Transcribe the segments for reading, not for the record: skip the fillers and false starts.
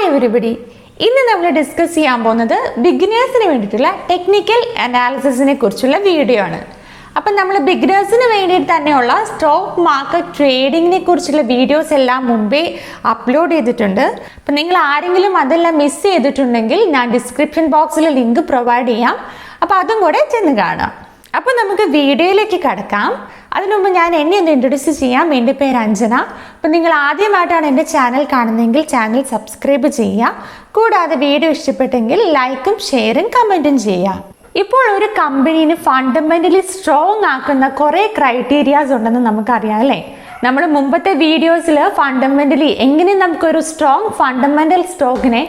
Everybody. ഇന്ന് നമ്മൾ discuss ചെയ്യാൻ പോകുന്നത് ബിഗിനേഴ്സിന് വേണ്ടിയിട്ടുള്ള ടെക്നിക്കൽ അനാലിസിസിനെ കുറിച്ചുള്ള വീഡിയോ ആണ്. അപ്പം നമ്മൾ ബിഗിനേഴ്സിന് വേണ്ടിയിട്ട് തന്നെയുള്ള സ്റ്റോക്ക് മാർക്കറ്റ് ട്രേഡിങ്ങിനെ കുറിച്ചുള്ള വീഡിയോസ് എല്ലാം മുമ്പേ അപ്ലോഡ് ചെയ്തിട്ടുണ്ട്. അപ്പം നിങ്ങൾ ആരെങ്കിലും അതെല്ലാം മിസ് ചെയ്തിട്ടുണ്ടെങ്കിൽ ഞാൻ ഡിസ്ക്രിപ്ഷൻ ബോക്സിൽ ലിങ്ക് പ്രൊവൈഡ് ചെയ്യാം. അപ്പോൾ അതും കൂടെ ചെന്ന് കാണാം. അപ്പോൾ നമുക്ക് വീഡിയോയിലേക്ക് കടക്കാം. അതിനുമുമ്പ് ഞാൻ എന്നെ ഒന്ന് ഇൻട്രൊഡ്യൂസ് ചെയ്യാം. എൻ്റെ പേര് അഞ്ജന. അപ്പം നിങ്ങൾ ആദ്യമായിട്ടാണ് എൻ്റെ ചാനൽ കാണുന്നതെങ്കിൽ ചാനൽ സബ്സ്ക്രൈബ് ചെയ്യുക. കൂടാതെ വീഡിയോ ഇഷ്ടപ്പെട്ടെങ്കിൽ ലൈക്കും ഷെയറും കമൻറ്റും ചെയ്യാം. ഇപ്പോൾ ഒരു കമ്പനീനെ ഫണ്ടമെൻ്റലി സ്ട്രോങ് ആക്കുന്ന കുറേ ക്രൈറ്റീരിയാസ് ഉണ്ടെന്ന് നമുക്കറിയാം അല്ലേ? നമ്മൾ മുമ്പത്തെ വീഡിയോസിൽ ഫണ്ടമെൻ്റലി എങ്ങനെ നമുക്കൊരു സ്ട്രോങ് ഫണ്ടമെൻ്റൽ സ്റ്റോക്കിനെ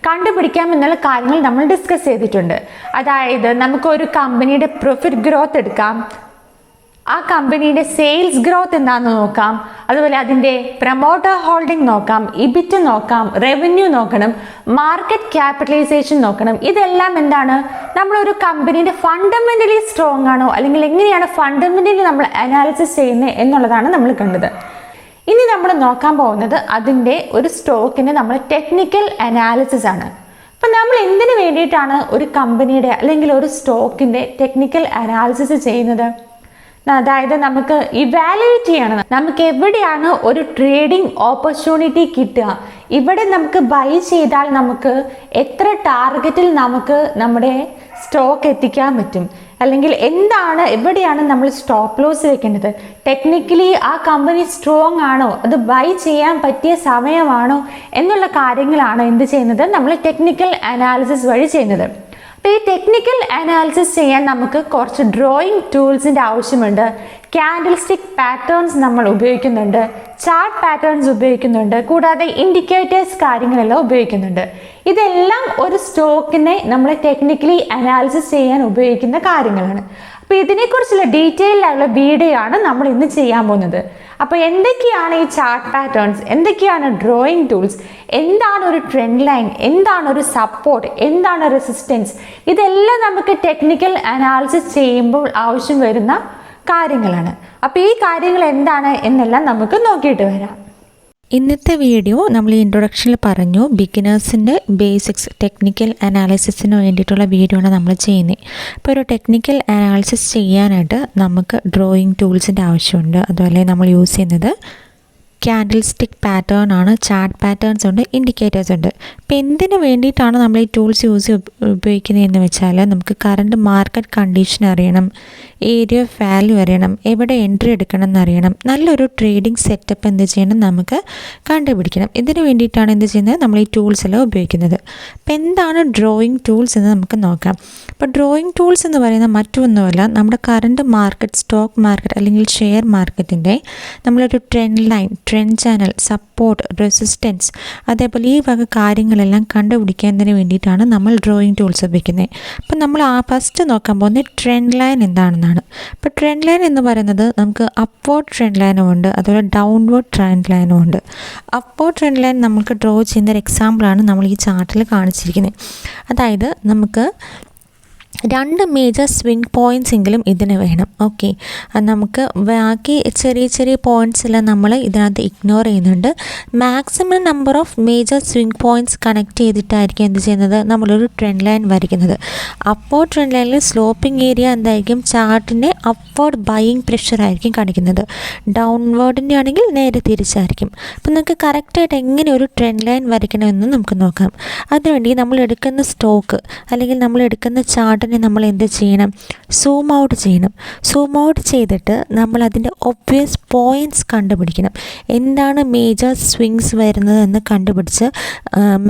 കണ്ടുപിടിക്കാം എന്നുള്ള കാര്യങ്ങൾ നമ്മൾ ഡിസ്കസ് ചെയ്തിട്ടുണ്ട്. അതായത് നമുക്കൊരു കമ്പനിയുടെ പ്രോഫിറ്റ് ഗ്രോത്ത് എടുക്കാം, ആ കമ്പനിയുടെ സെയിൽസ് ഗ്രോത്ത് എന്താണെന്ന് നോക്കാം, അതുപോലെ അതിൻ്റെ പ്രൊമോട്ടർ ഹോൾഡിംഗ് നോക്കാം, ഇബിറ്റ് നോക്കാം, റവന്യൂ നോക്കണം, മാർക്കറ്റ് ക്യാപിറ്റലൈസേഷൻ നോക്കണം. ഇതെല്ലാം എന്താണ്, നമ്മളൊരു കമ്പനിയുടെ ഫണ്ടമെൻ്റലി സ്ട്രോങ് ആണോ അല്ലെങ്കിൽ എങ്ങനെയാണ് ഫണ്ടമെൻ്റലി നമ്മൾ അനാലിസിസ് ചെയ്യുന്നത് എന്നുള്ളതാണ് നമ്മൾ കണ്ടത്. ഇനി നമ്മൾ നോക്കാൻ പോകുന്നത് അതിൻ്റെ ഒരു സ്റ്റോക്കിൻ്റെ നമ്മൾ ടെക്നിക്കൽ അനാലിസിസ് ആണ്. അപ്പം നമ്മൾ എന്തിനു വേണ്ടിയിട്ടാണ് ഒരു കമ്പനിയുടെ അല്ലെങ്കിൽ ഒരു സ്റ്റോക്കിൻ്റെ ടെക്നിക്കൽ അനാലിസിസ് ചെയ്യുന്നത്? അതായത് നമുക്ക് ഇവാലുവേറ്റ് ചെയ്യണം, നമുക്ക് എവിടെയാണ് ഒരു ട്രേഡിംഗ് ഓപ്പർച്യൂണിറ്റി കിട്ടുക, ഇവിടെ നമുക്ക് ബൈ ചെയ്താൽ നമുക്ക് എത്ര ടാർഗറ്റിൽ നമുക്ക് നമ്മുടെ സ്റ്റോക്ക് എത്തിക്കാൻ പറ്റും, അല്ലെങ്കിൽ എന്താണ് എവിടെയാണ് നമ്മൾ സ്റ്റോപ്പ് ലോസ് വെക്കേണ്ടത്, ടെക്നിക്കലി ആ കമ്പനി സ്ട്രോങ് ആണോ, അത് ബൈ ചെയ്യാൻ പറ്റിയ സമയമാണോ എന്നുള്ള കാര്യങ്ങളാണ് എന്ത് ചെയ്യുന്നത്, നമ്മൾ ടെക്നിക്കൽ അനാലിസിസ് വഴി ചെയ്യുന്നത്. അപ്പോൾ ഈ ടെക്നിക്കൽ അനാലിസിസ് ചെയ്യാൻ നമുക്ക് കുറച്ച് ഡ്രോയിങ് ടൂൾസിൻ്റെ ആവശ്യമുണ്ട്. കാൻഡിൽസ്റ്റിക് പാറ്റേൺസ് നമ്മൾ ഉപയോഗിക്കുന്നുണ്ട്, ചാർട്ട് പാറ്റേൺസ് ഉപയോഗിക്കുന്നുണ്ട്, കൂടാതെ ഇൻഡിക്കേറ്റേഴ്സ് കാര്യങ്ങളെല്ലാം ഉപയോഗിക്കുന്നുണ്ട്. ഇതെല്ലാം ഒരു സ്റ്റോക്കിനെ നമ്മൾ ടെക്നിക്കലി അനാലിസിസ് ചെയ്യാൻ ഉപയോഗിക്കുന്ന കാര്യങ്ങളാണ്. അപ്പോൾ ഇതിനെക്കുറിച്ചുള്ള ഡീറ്റെയിൽഡ് ആയുള്ള വീഡിയോ ആണ് നമ്മൾ ഇന്ന് ചെയ്യാൻ പോകുന്നത്. അപ്പോൾ എന്തൊക്കെയാണ് ഈ ചാർട്ട് പാറ്റേൺസ്, എന്തൊക്കെയാണ് ഡ്രോയിങ് ടൂൾസ്, എന്താണ് ഒരു ട്രെൻഡ് ലൈൻ, എന്താണ് ഒരു സപ്പോർട്ട്, എന്താണ് റെസിസ്റ്റൻസ്, ഇതെല്ലാം നമുക്ക് ടെക്നിക്കൽ അനാലിസിസ് ചെയ്യുമ്പോൾ ആവശ്യം വരുന്ന കാര്യങ്ങളാണ്. അപ്പോൾ ഈ കാര്യങ്ങൾ എന്താണ് എന്നെല്ലാം നമുക്ക് നോക്കിയിട്ട് വരാം. ഇന്നത്തെ വീഡിയോ നമ്മൾ ഇൻട്രൊഡക്ഷനിൽ പറഞ്ഞു ബിഗിനേഴ്സിൻ്റെ ബേസിക്സ് ടെക്നിക്കൽ അനാലിസിസിന് വേണ്ടിയിട്ടുള്ള വീഡിയോ ആണ് നമ്മൾ ചെയ്യുന്നത്. ഇപ്പോൾ ഒരു ടെക്നിക്കൽ അനാലിസിസ് ചെയ്യാനായിട്ട് നമുക്ക് ഡ്രോയിങ് ടൂൾസിൻ്റെ ആവശ്യമുണ്ട്. അതുപോലെ നമ്മൾ യൂസ് ചെയ്യുന്നത് കാൻഡിൽസ്റ്റിക് പാറ്റേൺ ആണ്, ചാർട്ട് പാറ്റേൺസ് ഉണ്ട്, ഇൻഡിക്കേറ്റേഴ്സ് ഉണ്ട്. ഇപ്പോൾ എന്തിനു വേണ്ടിയിട്ടാണ് നമ്മൾ ഈ ടൂൾസ് ഉപയോഗിക്കുന്നതെന്ന് വെച്ചാൽ നമുക്ക് കറണ്ട് മാർക്കറ്റ് കണ്ടീഷൻ അറിയണം, ഏരിയ ഓഫ് വാല്യൂ അറിയണം, എവിടെ എൻട്രി എടുക്കണം എന്നറിയണം, നല്ലൊരു ട്രേഡിംഗ് സെറ്റപ്പ് എന്ത് ചെയ്യണം നമുക്ക് കണ്ടുപിടിക്കണം. ഇതിന് വേണ്ടിയിട്ടാണ് എന്ത് ചെയ്യുന്നത്, നമ്മൾ ഈ ടൂൾസ് എല്ലാം ഉപയോഗിക്കുന്നത്. അപ്പോൾ എന്താണ് ഡ്രോയിങ് ടൂൾസ് എന്ന് നമുക്ക് നോക്കാം. അപ്പോൾ ഡ്രോയിങ് ടൂൾസ് എന്ന് പറയുന്നത് മറ്റൊന്നുമല്ല, നമ്മുടെ കറണ്ട് മാർക്കറ്റ്, സ്റ്റോക്ക് മാർക്കറ്റ് അല്ലെങ്കിൽ ഷെയർ മാർക്കറ്റിൻ്റെ നമ്മളൊരു trend line, trend channel, support, resistance, അതേപോലെ ഈ വക കാര്യങ്ങളെല്ലാം കണ്ടുപിടിക്കുന്നതിന് വേണ്ടിയിട്ടാണ് നമ്മൾ ഡ്രോയിങ് ടൂൾസ് ഉപയോഗിക്കുന്നത്. അപ്പം നമ്മൾ ഫസ്റ്റ് നോക്കാൻ പോകുന്നത് ട്രെൻഡ് ലൈൻ എന്താണെന്നാണ്. അപ്പോൾ ട്രെൻഡ് ലൈൻ എന്ന് പറയുന്നത് നമുക്ക് അപ്വേർഡ് ട്രെൻഡ് ലൈനും ഉണ്ട്, അതുപോലെ ഡൗൺവേർഡ് ട്രെൻഡ് ലൈനും ഉണ്ട്. അപ്വേർഡ് ട്രെൻഡ് ലൈൻ നമുക്ക് ഡ്രോ ചെയ്യുന്ന ഒരു എക്സാമ്പിളാണ് നമ്മൾ ഈ ചാർട്ടിൽ കാണിച്ചിരിക്കുന്നത്. അതായത് നമുക്ക് 2 മേജർ സ്വിംഗ് പോയിൻറ്റ്സ് എങ്കിലും ഇതിന് വേണം. ഓക്കെ, നമുക്ക് ബാക്കി ചെറിയ ചെറിയ പോയിൻറ്റ്സ് എല്ലാം നമ്മൾ ഇതിനകത്ത് ഇഗ്നോർ ചെയ്യുന്നുണ്ട്. Maximum number of major swing points connect ചെയ്തിട്ടായിരിക്കും എന്ത് ചെയ്യുന്നത്, നമ്മളൊരു ട്രെൻഡ് ലൈൻ വരയ്ക്കുന്നത്. അപ്വേർഡ് ട്രെൻഡ് ലൈനിൽ സ്ലോപ്പിംഗ് ഏരിയ എന്തായിരിക്കും, ചാർട്ടിൻ്റെ അപ്വേർഡ് ബൈയിങ് പ്രഷർ ആയിരിക്കും കാണിക്കുന്നത്. ഡൗൺവേർഡിൻ്റെ ആണെങ്കിൽ നേരെ തിരിച്ചായിരിക്കും. അപ്പം നമുക്ക് കറക്റ്റായിട്ട് എങ്ങനെ ഒരു ട്രെൻഡ് ലൈൻ വരയ്ക്കണമെന്ന് നമുക്ക് നോക്കാം. അതിനുവേണ്ടി നമ്മൾ എടുക്കുന്ന സ്റ്റോക്ക് അല്ലെങ്കിൽ നമ്മൾ എടുക്കുന്ന ചാർട്ടിനെ നമ്മൾ എന്ത് ചെയ്യണം, സൂം ഔട്ട് ചെയ്യണം. സൂം ഔട്ട് ചെയ്തിട്ട് നമ്മൾ അതിൻ്റെ ഒബ്വിയസ് പോയിൻറ്റ്സ് കണ്ടുപിടിക്കണം. എന്താണ് മേജർ സ്വിങ്സ് വരുന്നത് എന്ന് കണ്ടുപിടിച്ച്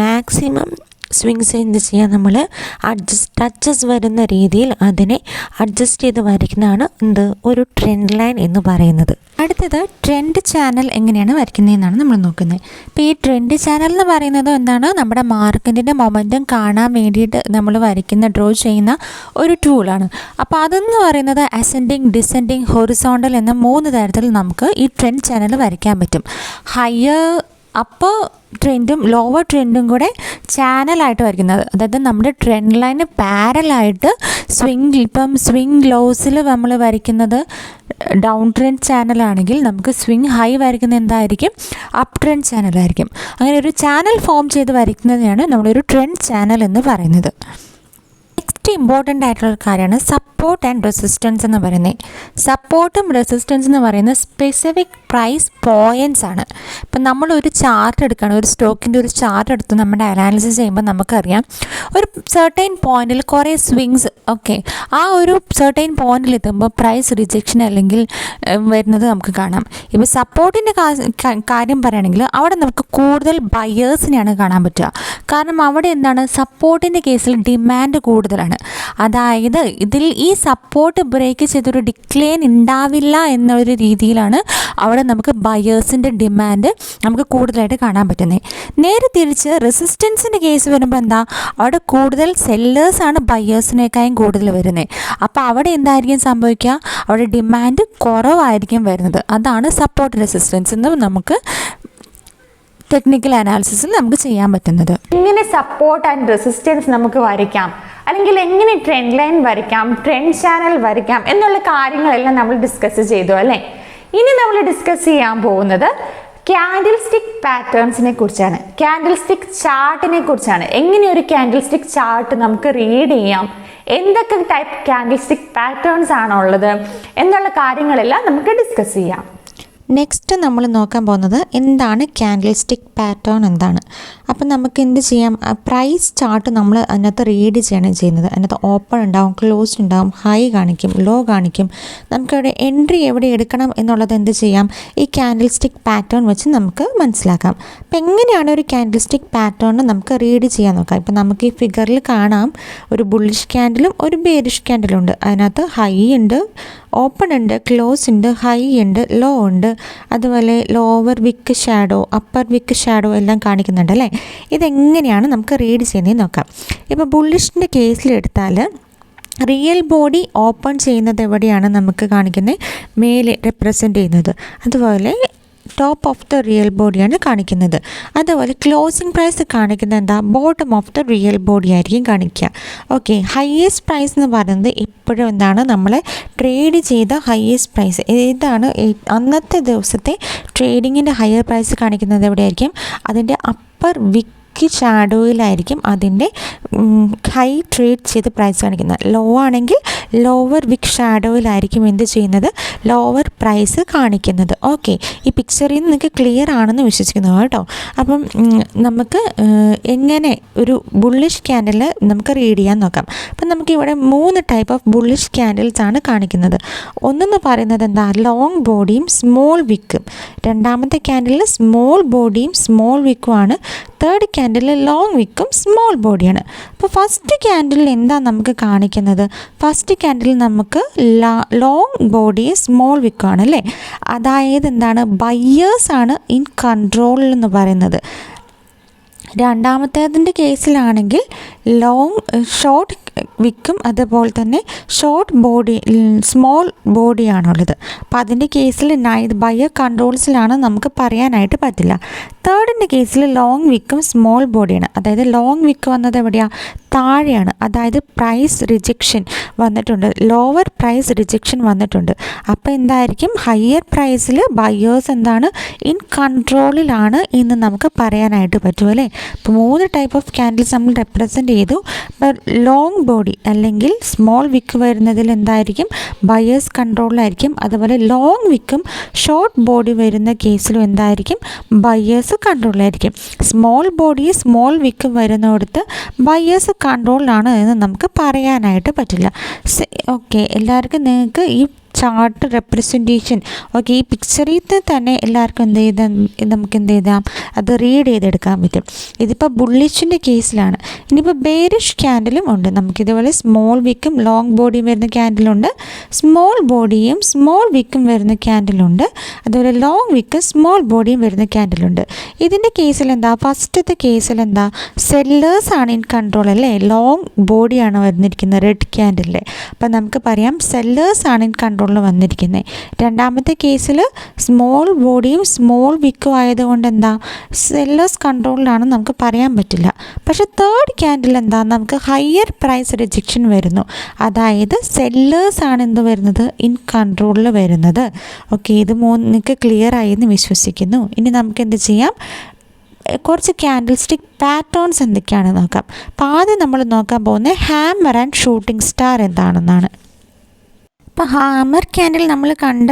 മാക്സിമം സ്വിങ്സ് എന്ത് ചെയ്യുക, നമ്മൾ ടച്ചസ് വരുന്ന രീതിയിൽ അതിനെ അഡ്ജസ്റ്റ് ചെയ്ത് വരയ്ക്കുന്നതാണ് ഒരു ട്രെൻഡ് ലൈൻ എന്ന് പറയുന്നത്. അടുത്തത് ട്രെൻഡ് ചാനൽ എങ്ങനെയാണ് വരയ്ക്കുന്നതെന്നാണ് നമ്മൾ നോക്കുന്നത്. ഇപ്പോൾ ഈ ട്രെൻഡ് ചാനൽ എന്ന് പറയുന്നത് എന്താണ്, നമ്മുടെ മാർക്കറ്റിൻ്റെ മൊമെൻറ്റം കാണാൻ വേണ്ടിയിട്ട് നമ്മൾ ഡ്രോ ചെയ്യുന്ന ഒരു ടൂളാണ്. അപ്പോൾ അതെന്ന് പറയുന്നത് അസെൻഡിങ്, ഡിസെൻഡിങ്, ഹൊറിസോണ്ടൽ എന്ന 3 തരത്തിൽ നമുക്ക് ഈ ട്രെൻഡ് ചാനൽ വരയ്ക്കാൻ പറ്റും. ഹയർ അപ്പർ ട്രെൻഡും ലോവർ ട്രെൻഡും കൂടെ ചാനലായിട്ട് വരയ്ക്കുന്നത്. അതായത് നമ്മുടെ ട്രെൻഡ് ലൈന് പാരലായിട്ട് സ്വിങ് ലോസിൽ നമ്മൾ വരയ്ക്കുന്നത് ഡൗൺ ട്രെൻഡ് ചാനലാണെങ്കിൽ നമുക്ക് സ്വിങ് ഹൈ വരയ്ക്കുന്നത് എന്തായിരിക്കും? അപ്പ് ട്രെൻഡ് ചാനലായിരിക്കും. അങ്ങനെ ഒരു ചാനൽ ഫോം ചെയ്ത് വരയ്ക്കുന്നതിനാണ് നമ്മളൊരു ട്രെൻഡ് ചാനൽ എന്ന് പറയുന്നത്. നെക്സ്റ്റ് ഇമ്പോർട്ടൻ്റ് ആയിട്ടുള്ള കാര്യമാണ് സപ്പോർട്ട് ആൻഡ് റെസിസ്റ്റൻസ് എന്ന് പറയുന്നത്. സപ്പോർട്ടും റെസിസ്റ്റൻസ് എന്ന് പറയുന്നത് സ്പെസിഫിക് പ്രൈസ് പോയിൻറ്റ്സ് ആണ്. ഇപ്പം നമ്മളൊരു ചാർട്ട് എടുക്കുകയാണ്, ഒരു സ്റ്റോക്കിൻ്റെ ഒരു ചാർട്ട് എടുത്ത് നമ്മുടെ അനാലിസിസ് ചെയ്യുമ്പോൾ നമുക്കറിയാം ഒരു സെർട്ടൈൻ പോയിന്റിൽ കുറേ സ്വിങ്സ്, ഓക്കെ, ആ ഒരു സെർട്ടൈൻ പോയിന്റിൽ എത്തുമ്പോൾ പ്രൈസ് റിജക്ഷൻ അല്ലെങ്കിൽ വരുന്നത് നമുക്ക് കാണാം. ഇപ്പോൾ സപ്പോർട്ടിൻ്റെ കാര്യം പറയുകയാണെങ്കിൽ അവിടെ നമുക്ക് കൂടുതൽ ബയേഴ്സിനെയാണ് കാണാൻ പറ്റുക. കാരണം അവിടെ എന്താണ്, സപ്പോർട്ടിൻ്റെ കേസിൽ ഡിമാൻഡ് കൂടുതലാണ്. അതായത് ഇതിൽ ഈ സപ്പോർട്ട് ബ്രേക്ക് ചെയ്തൊരു ഡിക്ലൈൻ ഉണ്ടാവില്ല എന്നൊരു രീതിയിലാണ് അവിടെ നമുക്ക് ബയേഴ്സിൻ്റെ ഡിമാൻഡ് നമുക്ക് കൂടുതലായിട്ട് കാണാൻ പറ്റുന്നത്. നേരെ തിരിച്ച് റെസിസ്റ്റൻസിൻ്റെ കേസ് വരുമ്പോൾ എന്താ, അവിടെ കൂടുതൽ സെല്ലേഴ്സാണ് ബയേഴ്സിനേക്കാളും കൂടുതൽ വരുന്നത്. അപ്പോൾ അവിടെ എന്തായിരിക്കും സംഭവിക്കുക, അവിടെ ഡിമാൻഡ് കുറവായിരിക്കും വരുന്നത്. അതാണ് സപ്പോർട്ട് റെസിസ്റ്റൻസ് എന്ന് നമുക്ക് ടെക്നിക്കൽ അനാലിസിസിൽ നമുക്ക് ചെയ്യാൻ പറ്റുന്നത്. എങ്ങനെ സപ്പോർട്ട് ആൻഡ് റെസിസ്റ്റൻസ് നമുക്ക് വരയ്ക്കാം, അല്ലെങ്കിൽ എങ്ങനെ ട്രെൻഡ് ലൈൻ വരയ്ക്കാം, ട്രെൻഡ് ചാനൽ വരയ്ക്കാം എന്നുള്ള കാര്യങ്ങളെല്ലാം നമ്മൾ ഡിസ്കസ് ചെയ്തു അല്ലേ. ഇനി നമ്മൾ ഡിസ്കസ് ചെയ്യാൻ പോകുന്നത് ക്യാൻഡിൽ സ്റ്റിക്ക് പാറ്റേൺസിനെ കുറിച്ചാണ്, ക്യാൻഡിൽ സ്റ്റിക്ക് ചാർട്ടിനെ കുറിച്ചാണ്. എങ്ങനെ ഒരു ക്യാൻഡിൽ സ്റ്റിക്ക് ചാർട്ട് നമുക്ക് റീഡ് ചെയ്യാം, എന്തൊക്കെ ടൈപ്പ് ക്യാൻഡിൽ സ്റ്റിക്ക് പാറ്റേൺസ് ആണുള്ളത് എന്നുള്ള കാര്യങ്ങളെല്ലാം നമുക്ക് ഡിസ്കസ് ചെയ്യാം. നെക്സ്റ്റ് നമ്മൾ നോക്കാൻ പോകുന്നത് എന്താണ് ക്യാൻഡിൽ സ്റ്റിക്ക് പാറ്റേൺ എന്താണ്. അപ്പം നമുക്ക് എന്ത് ചെയ്യാം, പ്രൈസ് ചാർട്ട് നമ്മൾ അതിനകത്ത് റീഡ് ചെയ്യണം ചെയ്യുന്നത്. അതിനകത്ത് ഓപ്പൺ ഉണ്ടാവും, ക്ലോസ് ഉണ്ടാവും, ഹൈ കാണിക്കും, ലോ കാണിക്കും. നമുക്കവിടെ എൻട്രി എവിടെ എടുക്കണം എന്നുള്ളത് എന്ത് ചെയ്യാം, ഈ ക്യാൻഡിൽ സ്റ്റിക്ക് പാറ്റേൺ വെച്ച് നമുക്ക് മനസ്സിലാക്കാം. അപ്പം എങ്ങനെയാണ് ഒരു ക്യാൻഡിൽ സ്റ്റിക്ക് പാറ്റേൺ നമുക്ക് റീഡ് ചെയ്യാൻ നോക്കാം. ഇപ്പം നമുക്ക് ഈ ഫിഗറിൽ കാണാം ഒരു ബുള്ളിഷ് ക്യാൻഡിലും ഒരു ബേരിഷ് ക്യാൻഡിലും ഉണ്ട്. അതിനകത്ത് ഹൈ ഉണ്ട്, ഓപ്പൺ ഉണ്ട്, ക്ലോസ് ഉണ്ട്, ഹൈ ഉണ്ട്, ലോ ഉണ്ട്, അതുപോലെ ലോവർ വിക്ക് ഷാഡോ, അപ്പർ വിക്ക് ഷാഡോ എല്ലാം കാണിക്കുന്നുണ്ട് അല്ലേ. ഇതെങ്ങനെയാണ് നമുക്ക് റീഡ് ചെയ്യുന്നത് നോക്കാം. ഇപ്പോൾ ബുള്ളിഷിൻ്റെ കേസിലെടുത്താൽ റിയൽ ബോഡി ഓപ്പൺ ചെയ്യുന്നത് എവിടെയാണ് നമുക്ക് കാണിക്കുന്നത്, മേലെ റെപ്രസെൻ്റ് ചെയ്യുന്നത്. അതുപോലെ ടോപ്പ് ഓഫ് ദ റിയൽ ബോഡിയാണ് കാണിക്കുന്നത്. അതുപോലെ ക്ലോസിംഗ് പ്രൈസ് കാണിക്കുന്നത് എന്താ, bottom of the real body ആയിരിക്കും കാണിക്കുക. ഓക്കെ, ഹയസ്റ്റ് പ്രൈസ് എന്ന് പറയുന്നത് ഇപ്പോഴും എന്താണ്, നമ്മൾ ട്രേഡ് ചെയ്ത ഹയസ്റ്റ് പ്രൈസ് ഏതാണ്, അന്നത്തെ ദിവസത്തെ ട്രേഡിങ്ങിൻ്റെ ഹയർ പ്രൈസ് കാണിക്കുന്നത് എവിടെയായിരിക്കും, അതിൻ്റെ അപ്പർ വിക്ക് ഷാഡോയിലായിരിക്കും അതിൻ്റെ ഹൈ ട്രേഡ് ചെയ്ത് പ്രൈസ് കാണിക്കുന്നത്. ലോ ആണെങ്കിൽ ലോവർ വിക്ക് ഷാഡോയിലായിരിക്കും എന്ത് ചെയ്യുന്നത്, ലോവർ പ്രൈസ് കാണിക്കുന്നത്. ഓക്കെ, ഈ പിക്ചറിൽ നിന്ന് നിങ്ങൾക്ക് ക്ലിയർ ആണെന്ന് വിശ്വസിക്കുന്നു കേട്ടോ. അപ്പം നമുക്ക് എങ്ങനെ ഒരു ബുള്ളിഷ് ക്യാൻഡിൽ നമുക്ക് റീഡ് ചെയ്യാൻ നോക്കാം. അപ്പം നമുക്കിവിടെ 3 ടൈപ്പ് ഓഫ് ബുള്ളിഷ് ക്യാൻഡിൽസ് ആണ് കാണിക്കുന്നത്. ഒന്നെന്ന് പറയുന്നത് എന്താ, ലോങ് ബോഡിയും സ്മോൾ വിക്കും. രണ്ടാമത്തെ ക്യാൻഡിൽ സ്മോൾ ബോഡിയും സ്മോൾ വിക്കും ആണ്. തേർഡ് ക്യാൻഡിൽ ലോങ് വിക്കും സ്മോൾ ബോഡിയാണ്. അപ്പോൾ ഫസ്റ്റ് ക്യാൻഡിൽ എന്താ നമുക്ക് കാണിക്കുന്നത്, ഫസ്റ്റ് ക്യാൻഡിൽ നമുക്ക് ലോങ് ബോഡി സ്മോൾ വിക്കാണ് അല്ലേ. അതായത് എന്താണ്, ബയ്യേഴ്സാണ് ഇൻ കൺട്രോൾ എന്ന് പറയുന്നത്. രണ്ടാമത്തേതിൻ്റെ കേസിലാണെങ്കിൽ ഷോർട്ട് വിക്കും അതുപോലെ തന്നെ ഷോർട്ട് ബോഡി സ്മോൾ ബോഡിയാണുള്ളത്. അപ്പോൾ അതിൻ്റെ കേസിൽ ബയർ കൺട്രോൾസിലാണ് നമുക്ക് പറയാനായിട്ട് പറ്റില്ല. തേർഡിൻ്റെ കേസിൽ ലോങ് വിക്കും സ്മോൾ ബോഡിയാണ്. അതായത് ലോങ് വിക്ക് വന്നത് എവിടെയാണ്, താഴെയാണ്. അതായത് പ്രൈസ് റിജക്ഷൻ വന്നിട്ടുണ്ട്, ലോവർ പ്രൈസ് റിജക്ഷൻ വന്നിട്ടുണ്ട്. അപ്പോൾ എന്തായിരിക്കും, ഹയർ പ്രൈസിൽ ബയേഴ്സ് എന്താണ്, ഇൻ കൺട്രോളിലാണ് എന്ന് നമുക്ക് പറയാനായിട്ട് പറ്റും അല്ലേ. ഇപ്പോൾ 3 ടൈപ്പ് ഓഫ് ക്യാൻഡിൽസ് നമ്മൾ റെപ്രസെൻ്റ് ചെയ്തു. അപ്പോൾ ലോങ് ബോഡി അല്ലെങ്കിൽ സ്മോൾ വിക്ക് വരുന്നതിൽ എന്തായിരിക്കും, ബയേഴ്സ് കൺട്രോളിലായിരിക്കും. അതുപോലെ ലോങ് വിക്കും ഷോർട്ട് ബോഡി വരുന്ന കേസിലും എന്തായിരിക്കും, ബയേഴ്സ് കൺട്രോളിലായിരിക്കും. സ്മോൾ ബോഡി സ്മോൾ വിക്ക് വരുന്നിടത്ത് ബയേഴ്സ് കൺട്രോളിലാണ് എന്ന് നമുക്ക് പറയാനായിട്ട് പറ്റില്ല. ഓക്കെ, എല്ലാവർക്കും നിങ്ങൾക്ക് ഈ ചാർട്ട് റെപ്രസെൻറ്റേഷൻ ഓക്കെ ഈ പിക്ചറിൽ തന്നെ എല്ലാവർക്കും നമുക്ക് എന്ത് ചെയ്താം, അത് റീഡ് ചെയ്തെടുക്കാൻ പറ്റും. ഇതിപ്പോൾ ബുള്ളിഷിൻ്റെ കേസിലാണ്. ഇനിയിപ്പോൾ ബേരിഷ് ക്യാൻഡിലും ഉണ്ട്. നമുക്കിതുപോലെ സ്മോൾ വിക്കും ലോങ് ബോഡിയും വരുന്ന ക്യാൻഡിലുണ്ട്, സ്മോൾ ബോഡിയും സ്മോൾ വിക്കും വരുന്ന ക്യാൻഡിലുണ്ട്, അതുപോലെ ലോങ് വിക്കും സ്മോൾ ബോഡിയും വരുന്ന ക്യാൻഡിലുണ്ട്. ഇതിൻ്റെ കേസിൽ എന്താ, ഫസ്റ്റത്തെ കേസിൽ എന്താ, സെല്ലേഴ്സാണ് ഇൻ കൺട്രോൾ അല്ലേ. ലോങ് ബോഡിയാണ് വന്നിരിക്കുന്നത് റെഡ് ക്യാൻഡിലിൽ. അപ്പം നമുക്ക് പറയാം സെല്ലേഴ്സാണ് ഇൻ കൺട്രോൾ. കൺട്രോളിൽ വന്നിരിക്കുന്നത്. രണ്ടാമത്തെ കേസിൽ സ്മോൾ ബോഡിയും സ്മോൾ വിക്കും ആയതുകൊണ്ട് എന്താ സെല്ലേഴ്സ് കൺട്രോളിലാണെന്ന് നമുക്ക് പറയാൻ പറ്റില്ല. പക്ഷേ തേർഡ് ക്യാൻഡിൽ എന്താ നമുക്ക് ഹയർ പ്രൈസ് റിജക്ഷൻ വരുന്നു. അതായത് സെല്ലേഴ്സാണ് എന്ത് വരുന്നത് ഇൻ കൺട്രോളിൽ വരുന്നത്. ഓക്കെ, ഇത് നിങ്ങൾക്ക് ക്ലിയർ ആയി എന്ന് വിശ്വസിക്കുന്നു. ഇനി നമുക്ക് എന്ത് ചെയ്യാം, കുറച്ച് ക്യാൻഡിൽ സ്റ്റിക്ക് പാറ്റേൺസ് എന്തൊക്കെയാണെന്ന് നോക്കാം. അപ്പോൾ ആദ്യം നമ്മൾ നോക്കാൻ പോകുന്നത് ഹാമർ ആൻഡ് ഷൂട്ടിംഗ് സ്റ്റാർ എന്താണെന്നാണ്. ഇപ്പോൾ ഹാമർ ക്യാൻഡിൽ നമ്മൾ കണ്ട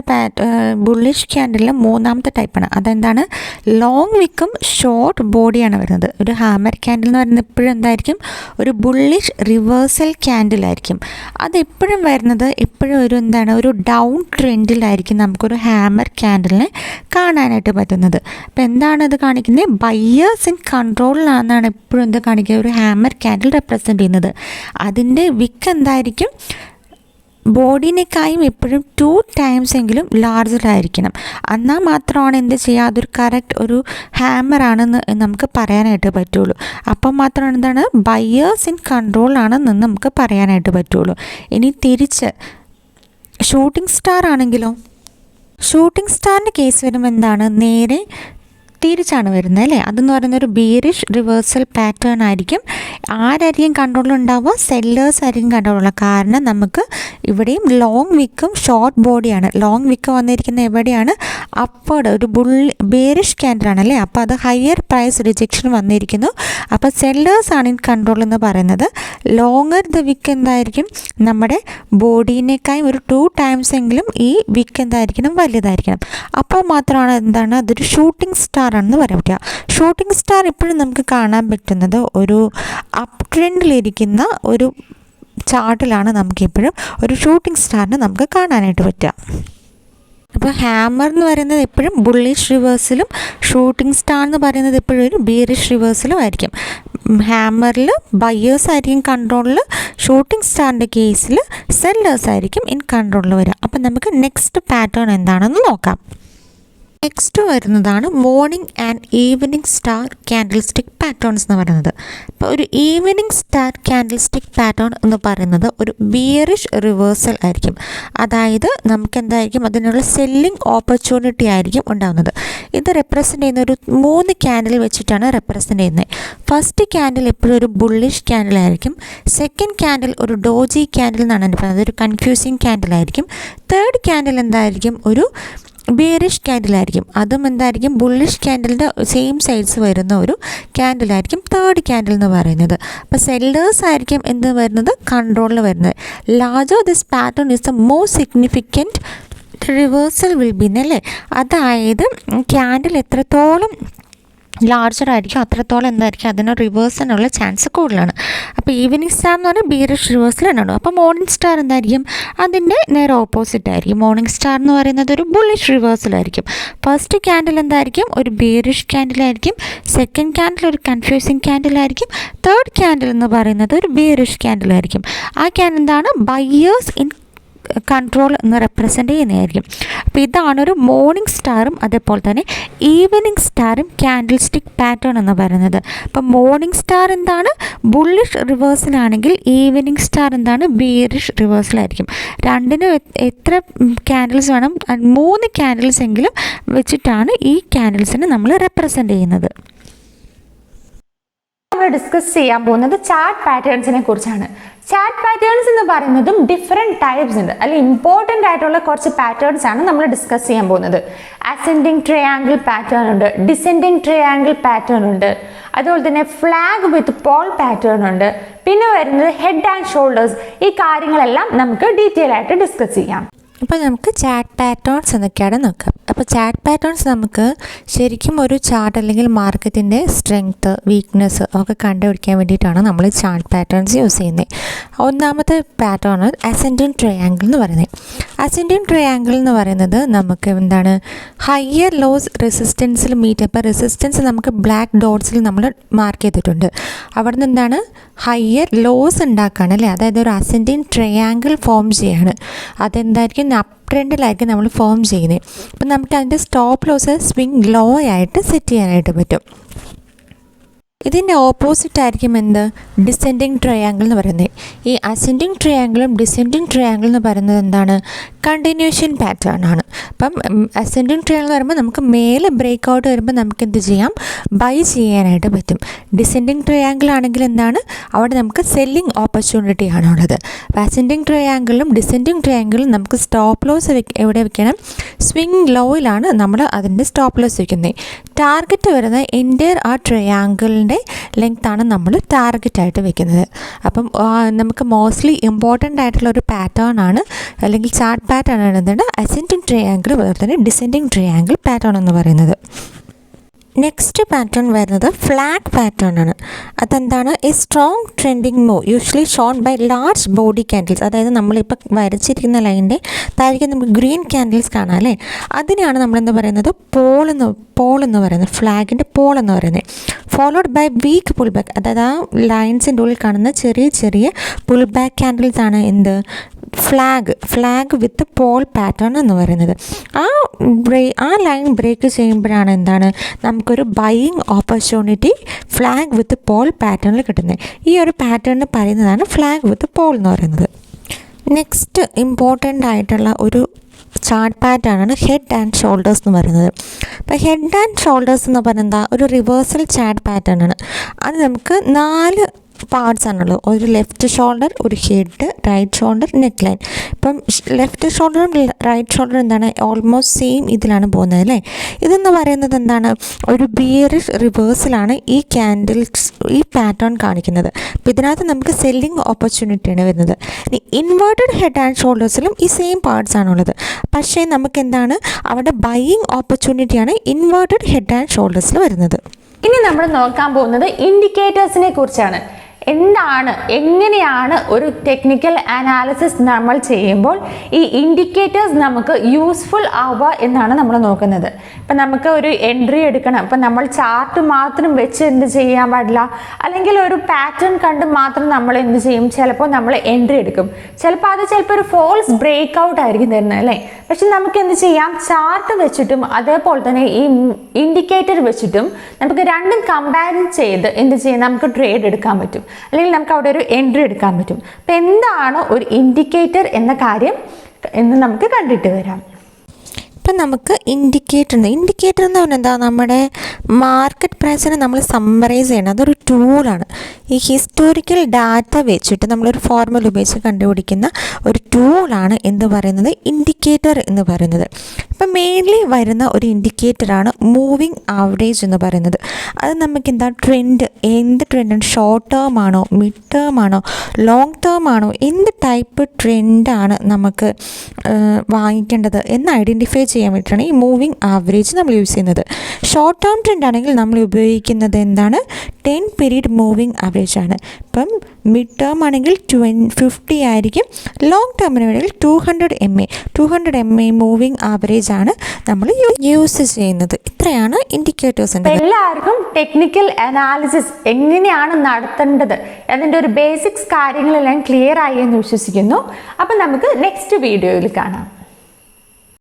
ബുള്ളിഷ് ക്യാൻഡിലിൽ മൂന്നാമത്തെ ടൈപ്പാണ്. അതെന്താണ്, ലോങ് വിക്കും ഷോർട്ട് ബോഡിയാണ് വരുന്നത്. ഒരു ഹാമർ ക്യാൻഡിൽ എന്ന് പറയുന്നത് എപ്പോഴും എന്തായിരിക്കും, ഒരു ബുള്ളിഷ് റിവേഴ്സൽ ക്യാൻഡിലായിരിക്കും. അതെപ്പോഴും വരുന്നത് എപ്പോഴും ഒരു എന്താണ്, ഒരു ഡൗൺ ട്രെൻഡിലായിരിക്കും നമുക്കൊരു ഹാമർ ക്യാൻഡിലിനെ കാണാനായിട്ട് പറ്റുന്നത്. അപ്പോൾ എന്താണ് ഇത് കാണിക്കുന്നത്, ബയ്യേഴ്സ് ഇൻ കൺട്രോളിലാണെന്നാണ് എപ്പോഴും എന്താ കാണിക്കുക, ഒരു ഹാമർ ക്യാൻഡിൽ റെപ്രസെൻറ്റ് ചെയ്യുന്നത്. അതിൻ്റെ വിക്ക് എന്തായിരിക്കും, ബോഡിനേക്കായും എപ്പോഴും 2 ടൈംസ് എങ്കിലും ലാർജറായിരിക്കണം. എന്നാൽ മാത്രമാണ് എന്ത് ചെയ്യുക, അതൊരു കറക്റ്റ് ഒരു ഹാമറാണെന്ന് നമുക്ക് പറയാനായിട്ട് പറ്റുള്ളൂ. അപ്പം മാത്രമാണ് എന്താണ് ബയ്യേഴ്സ് ഇൻ കൺട്രോളാണെന്ന് നമുക്ക് പറയാനായിട്ട് പറ്റുള്ളൂ. ഇനി തിരിച്ച് ഷൂട്ടിംഗ് സ്റ്റാർ ആണെങ്കിലോ, ഷൂട്ടിംഗ് സ്റ്റാറിൻ്റെ കേസ് വരുമ്പോൾ എന്താണ്, നേരെ തിരിച്ചാണ് വരുന്നത് അല്ലേ. അതെന്ന് പറയുന്നൊരു ബീറിഷ് റിവേഴ്സൽ പാറ്റേൺ ആയിരിക്കും. ആരായിരിക്കും കൺട്രോളുണ്ടാവുക, സെല്ലേഴ്സ് ആയിരിക്കും കൺട്രോളുള്ള. കാരണം നമുക്ക് ഇവിടെയും ലോങ് വിക്കും ഷോർട്ട് ബോഡിയാണ്. ലോങ് വിക്ക് വന്നിരിക്കുന്ന എവിടെയാണ്, അപ്വേർഡ് ഒരു ബേറിഷ് ക്യാൻഡിലാണ് അല്ലേ. അപ്പോൾ അത് ഹയർ പ്രൈസ് റിജക്ഷൻ വന്നിരിക്കുന്നു. അപ്പോൾ സെല്ലേഴ്സ് ആണ് ഇൻ കൺട്രോൾ എന്ന് പറയുന്നത്. ലോങ്ങർ ദ വിക്ക് എന്തായിരിക്കും, നമ്മുടെ ബോഡീനേക്കായും ഒരു 2 ടൈംസ് എങ്കിലും ഈ വിക്ക് എന്തായിരിക്കണം, വലുതായിരിക്കണം. അപ്പോൾ മാത്രമാണ് എന്താണ്, അതൊരു ഷൂട്ടിംഗ് സ്റ്റാർ ആണെന്ന് പറയാൻ പറ്റുക. ഷൂട്ടിംഗ് സ്റ്റാർ ഇപ്പോഴും നമുക്ക് കാണാൻ പറ്റുന്നത് ഒരു അപ്പ് ട്രെൻഡിലിരിക്കുന്ന ഒരു ചാർട്ടിലാണ് നമുക്കിപ്പോഴും ഒരു ഷൂട്ടിംഗ് സ്റ്റാറിനെ നമുക്ക് കാണാനായിട്ട് പറ്റുക. അപ്പോൾ ഹാമർ എന്ന് പറയുന്നത് എപ്പോഴും ബുള്ളിഷ് റിവേഴ്സിലും ഷൂട്ടിംഗ് സ്റ്റാർ എന്ന് പറയുന്നത് എപ്പോഴും ഒരു ബീറിഷ് റിവേഴ്സിലും ആയിരിക്കും. ഹാമറിൽ ബയ്യേഴ്സ് ആയിരിക്കും കൺട്രോളിൽ, ഷൂട്ടിംഗ് സ്റ്റാറിൻ്റെ കേസിൽ സെല്ലേഴ്സ് ആയിരിക്കും ഇൻ കൺട്രോളിൽ വരിക. അപ്പം നമുക്ക് നെക്സ്റ്റ് പാറ്റേൺ എന്താണെന്ന് നോക്കാം. നെക്സ്റ്റ് വരുന്നതാണ് morning and evening star candle stick patterns എന്ന് പറയുന്നത്. അപ്പോൾ ഒരു evening star candle stick pattern എന്ന് പറയുന്നത് ഒരു ബിയറിഷ് റിവേഴ്സൽ ആയിരിക്കും. അതായത് നമുക്ക് എന്തായിരിക്കും, അതിനുള്ള സെല്ലിംഗ് ഓപ്പർച്യൂണിറ്റി ആയിരിക്കും ഉണ്ടാകുന്നത്. ഇത് റെപ്രസെൻ്റ് ചെയ്യുന്ന ഒരു 3 ക്യാൻഡിൽ വെച്ചിട്ടാണ് റെപ്രസെൻ്റ് ചെയ്യുന്നത്. ഫസ്റ്റ് ക്യാൻഡിൽ എപ്പോഴും ഒരു ബുള്ളിഷ് ക്യാൻഡിലായിരിക്കും. സെക്കൻഡ് ക്യാൻഡിൽ ഒരു ഡോജി ക്യാൻഡിൽ എന്നാണ് പറയുന്നത്, അതൊരു കൺഫ്യൂസിങ് ക്യാൻഡിലായിരിക്കും. തേർഡ് ക്യാൻഡിൽ എന്തായിരിക്കും, ഒരു ബിയറിഷ് ക്യാൻഡിലായിരിക്കും. അതും എന്തായിരിക്കും, ബുള്ളിഷ് ക്യാൻഡിലിൻ്റെ സെയിം സൈഡ്സ് വരുന്ന ഒരു ക്യാൻഡിലായിരിക്കും തേർഡ് ക്യാൻഡിൽ എന്ന് പറയുന്നത്. അപ്പോൾ സെല്ലേഴ്സ് ആയിരിക്കും എന്ത് വരുന്നത്, കൺട്രോളിൽ വരുന്നത്. Larger this pattern is the most significant reversal will be അല്ലേ. അതായത് ക്യാൻഡിൽ എത്രത്തോളം ലാർജർ ആയിരിക്കും അത്രത്തോളം എന്തായിരിക്കും അതിന് റിവേഴ്സിനുള്ള ചാൻസ് കൂടുതലാണ്. അപ്പോൾ ഈവനിങ് സ്റ്റാർ എന്ന് പറഞ്ഞാൽ ബീറിഷ് റിവേഴ്സിലാണ്. അപ്പോൾ മോർണിംഗ് സ്റ്റാർ എന്തായിരിക്കും, അതിൻ്റെ നേരെ ഓപ്പോസിറ്റ് ആയിരിക്കും. മോർണിംഗ് സ്റ്റാർ എന്ന് പറയുന്നത് ഒരു ബുള്ളിഷ് റിവേഴ്സിലായിരിക്കും. ഫസ്റ്റ് ക്യാൻഡിൽ എന്തായിരിക്കും, ഒരു ബീറിഷ് ക്യാൻഡിലായിരിക്കും. സെക്കൻഡ് ക്യാൻഡിൽ ഒരു കൺഫ്യൂസിങ് ക്യാൻഡിലായിരിക്കും. തേർഡ് ക്യാൻഡിൽ എന്ന് പറയുന്നത് ഒരു ബീറിഷ് ക്യാൻഡിലായിരിക്കും. ആ ക്യാൻഡിൽ എന്താണ്, ബയ്യേഴ്സ് ഇൻ കൺട്രോൾ എന്ന് റെപ്രസെൻ്റ് ചെയ്യുന്നതായിരിക്കും. അപ്പോൾ ഇതാണ് ഒരു മോർണിംഗ് സ്റ്റാറും അതേപോലെ തന്നെ ഈവനിങ് സ്റ്റാറും ക്യാൻഡിൽ സ്റ്റിക്ക് പാറ്റേൺ എന്ന് പറയുന്നത്. അപ്പോൾ മോർണിംഗ് സ്റ്റാർ എന്താണ്, ബുള്ളിഷ് റിവേഴ്സിലാണെങ്കിൽ ഈവനിങ് സ്റ്റാർ എന്താണ്, ബീറിഷ് റിവേഴ്സിലായിരിക്കും. രണ്ടിനും എത്ര ക്യാൻഡിൽസ് വേണം, 3 ക്യാൻഡിൽസ് എങ്കിലും വെച്ചിട്ടാണ് ഈ ക്യാൻഡിൽസിനെ നമ്മൾ റെപ്രസെൻ്റ് ചെയ്യുന്നത്. നമ്മൾ ഡിസ്കസ് ചെയ്യാൻ പോകുന്നത് ചാർട്ട് പാറ്റേൺസിനെ കുറിച്ചാണ്. ചാർട്ട് പാറ്റേൺസ് എന്ന് പറയുന്നതും ഡിഫറെൻറ്റ് ടൈപ്സ് ഉണ്ട്. അതിൽ ഇമ്പോർട്ടൻ്റ് ആയിട്ടുള്ള കുറച്ച് പാറ്റേൺസ് ആണ് നമ്മൾ ഡിസ്കസ് ചെയ്യാൻ പോകുന്നത്. അസെൻഡിങ് ട്രയാങ്കിൾ പാറ്റേൺ ഉണ്ട്, ഡിസെൻഡിങ് ട്രയാങ്കിൾ പാറ്റേൺ ഉണ്ട്, അതുപോലെ തന്നെ ഫ്ലാഗ് വിത്ത് പോൾ പാറ്റേൺ ഉണ്ട്, പിന്നെ വരുന്നത് ഹെഡ് ആൻഡ് ഷോൾഡേഴ്സ്. ഈ കാര്യങ്ങളെല്ലാം നമുക്ക് ഡീറ്റെയിൽ ആയിട്ട് ഡിസ്കസ് ചെയ്യാം. അപ്പോൾ നമുക്ക് ചാർട്ട് പാറ്റേൺസ് എന്നൊക്കെയാണ് നോക്കാം. അപ്പോൾ ചാർട്ട് പാറ്റേൺസ് നമുക്ക് ശരിക്കും ഒരു ചാർട്ട് അല്ലെങ്കിൽ മാർക്കറ്റിൻ്റെ സ്ട്രെങ്ത്ത്, വീക്ക്നെസ് ഒക്കെ കണ്ടുപിടിക്കാൻ വേണ്ടിയിട്ടാണ് നമ്മൾ ചാർട്ട് പാറ്റേൺസ് യൂസ് ചെയ്യുന്നത്. ഒന്നാമത്തെ പാറ്റേൺ അസെൻഡിങ് ട്രയാങ്കിൾ എന്ന് പറയുന്നത്. അസെൻഡിങ് ട്രയാങ്കിൾ എന്ന് പറയുന്നത് നമുക്ക് എന്താണ്, ഹയർ ലോസ് റെസിസ്റ്റൻസിൽ മീറ്റ്. അപ്പോൾ റെസിസ്റ്റൻസ് നമുക്ക് ബ്ലാക്ക് ഡോട്ട്സിൽ നമ്മൾ മാർക്ക് ചെയ്തിട്ടുണ്ട്. അവിടെ നിന്ന് എന്താണ്, ഹയർ ലോസ് ഉണ്ടാക്കുകയാണ് അല്ലേ. അതായത് ഒരു അസെൻഡിങ് ട്രയാങ്കിൾ ഫോം ചെയ്യാണ്. അതെന്തായിരിക്കും, അപ്പ് ട്രെൻഡിലായിരിക്കും നമ്മൾ ഫോം ചെയ്യുന്നത്. അപ്പം നമുക്ക് അതിൻ്റെ സ്റ്റോപ്പ് ലോസ് സ്വിങ് ലോ ആയിട്ട് സെറ്റ് ചെയ്യാനായിട്ട് പറ്റും. ഇതിൻ്റെ ഓപ്പോസിറ്റ് ആയിരിക്കും എന്ത്, ഡിസെൻഡിങ് ട്രയാങ്കിൾ എന്ന് പറയുന്നത്. ഈ അസെൻഡിങ് ട്രയാങ്കിളും ഡിസെൻഡിങ് ട്രയാങ്കിൾ എന്ന് പറയുന്നത് എന്താണ്, കണ്ടിന്യൂഷൻ പാറ്റേൺ ആണ്. അപ്പം അസെൻഡിങ് ട്രയാങ്കിൾ എന്ന് പറയുമ്പോൾ നമുക്ക് മേലെ ബ്രേക്ക് ഔട്ട് വരുമ്പോൾ നമുക്ക് എന്ത് ചെയ്യാം, ബൈ ചെയ്യാനായിട്ട് പറ്റും. ഡിസെൻഡിങ് ട്രയാങ്കിൾ ആണെങ്കിൽ എന്താണ്, അവിടെ നമുക്ക് സെല്ലിംഗ് ഓപ്പർച്യൂണിറ്റി ആണുള്ളത്. അപ്പോൾ അസെൻഡിങ് ട്രയാങ്കിളും ഡിസെൻഡിങ് ട്രയാങ്കിളും നമുക്ക് സ്റ്റോപ്പ് ലോസ് എവിടെ വെക്കണം, സ്വിംഗ് ലോയിലാണ് നമ്മൾ അതിൻ്റെ സ്റ്റോപ്പ് ലോസ് വയ്ക്കുന്നത്. ടാർഗറ്റ് വരുന്നത് എൻ്റയർ ആ ട്രയാങ്കിളിൻ്റെ ലെങ്ത്താണ് നമ്മൾ ടാർഗറ്റായിട്ട് വെക്കുന്നത്. അപ്പം നമുക്ക് മോസ്റ്റ്ലി ഇമ്പോർട്ടൻ്റ് ആയിട്ടുള്ള ഒരു പാറ്റേൺ ആണ്, അല്ലെങ്കിൽ ചാർട്ട് പാറ്റേൺ ആണ് എന്താണ്, അസെൻഡിങ് ട്രയാങ്കിൾ അതുപോലെ തന്നെ ഡിസെൻഡിങ് ട്രയാങ്കിൾ പാറ്റേൺ എന്ന് പറയുന്നത്. നെക്സ്റ്റ് പാറ്റേൺ വരുന്നത് ഫ്ലാഗ് പാറ്റേൺ ആണ്. അതെന്താണ്, a strong trending move usually shown by large body candles. അതായത് നമ്മളിപ്പോൾ വരച്ചിരിക്കുന്ന ലൈനിൻ്റെ താഴേക്ക് നമുക്ക് ഗ്രീൻ ക്യാൻഡിൽസ് കാണാം അല്ലേ, അതിനെയാണ് നമ്മളെന്താ പറയുന്നത്, പോൾ എന്ന് പറയുന്നത്, ഫ്ലാഗിൻ്റെ പോൾ എന്ന് പറയുന്നത്. Followed by weak pull back, അതായത് ആ ലൈൻസിൻ്റെ ഉള്ളിൽ കാണുന്ന ചെറിയ ചെറിയ പുൾ ബാക്ക് ക്യാൻഡിൽസ് ആണ് എന്ത്, ഫ്ലാഗ് വിത്ത് പോൾ പാറ്റേൺ എന്ന് പറയുന്നത്. ആ ലൈൻ ബ്രേക്ക് ചെയ്യുമ്പോഴാണ് എന്താണ്, നമുക്കൊരു ബൈയിങ് ഓപ്പർച്യൂണിറ്റി ഫ്ലാഗ് വിത്ത് പോൾ പാറ്റേണിൽ കിട്ടുന്നത്. ഈ ഒരു പാറ്റേണിന് പറയുന്നതാണ് ഫ്ലാഗ് വിത്ത് പോൾ എന്ന് പറയുന്നത്. നെക്സ്റ്റ് ഇമ്പോർട്ടൻ്റ് ആയിട്ടുള്ള ഒരു ചാർട്ട് പാറ്റേൺ ആണ് ഹെഡ് ആൻഡ് ഷോൾഡേഴ്സ് എന്ന് പറയുന്നത്. അപ്പോൾ ഹെഡ് ആൻഡ് ഷോൾഡേഴ്സ് എന്ന് പറയുന്നത് ഒരു റിവേഴ്സൽ ചാർട്ട് പാറ്റേൺ ആണ്. അത് നമുക്ക് 4 പാർട്സ് ആണുള്ളത്. ഒരു ലെഫ്റ്റ് ഷോൾഡർ, ഒരു head, right shoulder, neck line. ഇപ്പം ലെഫ്റ്റ് ഷോൾഡറും റൈറ്റ് ഷോൾഡറും എന്താണ്, ഓൾമോസ്റ്റ് സെയിം ഇതിലാണ് പോകുന്നത് അല്ലേ. ഇതെന്ന് പറയുന്നത് എന്താണ്, ഒരു ബിയറിഷ് റിവേഴ്സലാണ് ഈ പാറ്റേൺ കാണിക്കുന്നത്. അപ്പോൾ ഇതിനകത്ത് നമുക്ക് സെല്ലിംഗ് ഓപ്പർച്യൂണിറ്റിയാണ് വരുന്നത്. ഇനി ഇൻവേർട്ടഡ് ഹെഡ് ആൻഡ് ഷോൾഡേഴ്സിലും ഈ സെയിം പാർട്സ് ആണുള്ളത്. പക്ഷേ നമുക്ക് എന്താണ്, അവിടെ ബൈയിങ് ഓപ്പർച്യൂണിറ്റിയാണ് ഇൻവേർട്ടഡ് ഹെഡ് ആൻഡ് ഷോൾഡേഴ്സിൽ വരുന്നത്. ഇനി നമ്മൾ നോക്കാൻ പോകുന്നത് ഇൻഡിക്കേറ്റേഴ്സിനെ കുറിച്ചാണ്. എങ്ങനെയാണ് ഒരു ടെക്നിക്കൽ അനാലിസിസ് നമ്മൾ ചെയ്യുമ്പോൾ ഈ ഇൻഡിക്കേറ്റേഴ്സ് നമുക്ക് യൂസ്ഫുൾ ആവുക എന്നാണ് നമ്മൾ നോക്കുന്നത്. ഇപ്പം നമുക്ക് ഒരു എൻട്രി എടുക്കണം, ഇപ്പം നമ്മൾ ചാർട്ട് മാത്രം വെച്ച് എന്ത് ചെയ്യാൻ പാടില്ല, അല്ലെങ്കിൽ ഒരു പാറ്റേൺ കണ്ട് മാത്രം നമ്മൾ എന്ത് ചെയ്യും, ചിലപ്പോൾ നമ്മൾ എൻട്രി എടുക്കും, ചിലപ്പോൾ ഒരു ഫോൾസ് ബ്രേക്ക് ഔട്ട് ആയിരിക്കും തരുന്നത് അല്ലേ. പക്ഷെ നമുക്ക് എന്ത് ചെയ്യാം, ചാർട്ട് വെച്ചിട്ടും അതേപോലെ തന്നെ ഈ ഇൻഡിക്കേറ്റർ വെച്ചിട്ടും നമുക്ക് രണ്ടും കമ്പയർ ചെയ്ത് എന്ത് ചെയ്യാം, നമുക്ക് ട്രേഡ് എടുക്കാൻ പറ്റും, അല്ലെങ്കിൽ നമുക്ക് അവിടെ ഒരു എൻട്രി എടുക്കാൻ പറ്റും. അപ്പം എന്താണ് ഒരു ഇൻഡിക്കേറ്റർ എന്ന കാര്യം എന്ന് നമുക്ക് കണ്ടിട്ട് വരാം. ഇപ്പം നമുക്ക് ഇൻഡിക്കേറ്റർ എന്ന് പറഞ്ഞാൽ എന്താ, നമ്മുടെ മാർക്കറ്റ് പ്രൈസിനെ നമ്മൾ സമ്മറൈസ് ചെയ്യണം. അതൊരു ടൂളാണ്. ഈ ഹിസ്റ്റോറിക്കൽ ഡാറ്റ വെച്ചിട്ട് നമ്മളൊരു ഫോർമുല ഉപയോഗിച്ച് കണ്ടുപിടിക്കുന്ന ഒരു ടൂളാണ് എന്ത് പറയുന്നത്, ഇൻഡിക്കേറ്റർ എന്ന് പറയുന്നത്. ഇപ്പം മെയിൻലി വരുന്ന ഒരു ഇൻഡിക്കേറ്ററാണ് മൂവിങ് ആവറേജ് എന്ന് പറയുന്നത്. അത് നമുക്ക് എന്താ, എന്ത് ട്രെൻഡാണ്, ഷോർട്ട് ടേം ആണോ, മിഡ് ടേം ആണോ, ലോങ് ടേം ആണോ, എന്ത് ടൈപ്പ് ട്രെൻഡാണ് നമുക്ക് വാങ്ങിക്കേണ്ടത് എന്ന് ഐഡൻറ്റിഫൈ ചെയ്യാൻ വേണ്ടിയിട്ടാണ് ഈ മൂവിങ് ആവറേജ് നമ്മൾ യൂസ് ചെയ്യുന്നത്. ഷോർട്ട് ടേം ട്രെൻഡ് ആണെങ്കിൽ നമ്മൾ ഉപയോഗിക്കുന്നത് എന്താണ്, 10 പീരീഡ് മൂവിങ് ആവറേജ് ആണ്. ഇപ്പം മിഡ് ടേം ആണെങ്കിൽ 50 ആയിരിക്കും, ലോങ് ടേമിന് വേണമെങ്കിൽ 200 MA മൂവിങ് ആവറേജ് ആണ് നമ്മൾ യൂസ് ചെയ്യുന്നത്. ഇത്രയാണ് ഇൻഡിക്കേറ്റേഴ്സ്. എല്ലാവർക്കും ടെക്നിക്കൽ അനാലിസിസ് എങ്ങനെയാണ് നടത്തേണ്ടത് അതിൻ്റെ ഒരു ബേസിക്സ് കാര്യങ്ങളെല്ലാം ക്ലിയർ ആയി എന്ന് വിശ്വസിക്കുന്നു. അപ്പം നമുക്ക് നെക്സ്റ്റ് വീഡിയോയിൽ കാണാം.